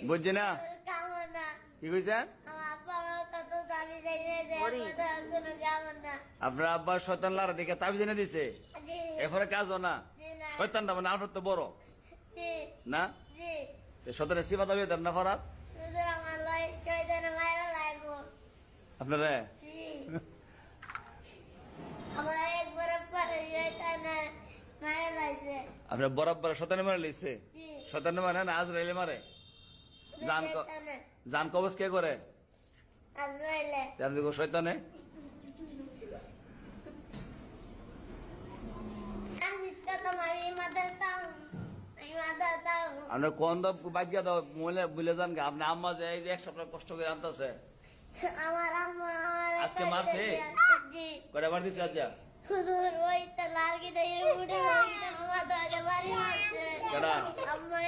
বুঝছি না কামনা কি কইছেন? আমার আব্বা আমার কত দাবি চাইছে কোনো কামনা আপনার আব্বা শয়তান লারা দেখে তাবিজ এনে দিছে, জি এরপরে কাজও না। জি না শয়তানটা মানে আপনার তো বড় জি না, জি শয়তানের সিফা দাবি দেন না ফরাত শুধু আমার লাই শয়তানে মায়েরা লাগবো আপনারা। জি আমার একবার পরে শয়তানে মায়েরা লাগছে আপনার বরাবর শয়তানে মারে লইছে, জি শয়তানে মারে না আজরাইলে মারে। শয়তানে জান কবজ কে করে? আজরাইলে জান দেখো শয়তানে। আমি কত মারি মাদাতাম আমি মাদাতাম আপনার কোন দাও বাগ্যা দাও মহিলা ভুলে যান গা। আপনি আম্মা যে এই যে এক সপ্তাহ কষ্ট করে আনতেছে, আমার আম্মা আমার আজকে মারছে? জি কয়টা বার দিচ্ছে আজ? হুজুর ওই তো লার্গি দিয়ে উঠে আমার দাদা বাড়ি মারছে কেডা? আম্মা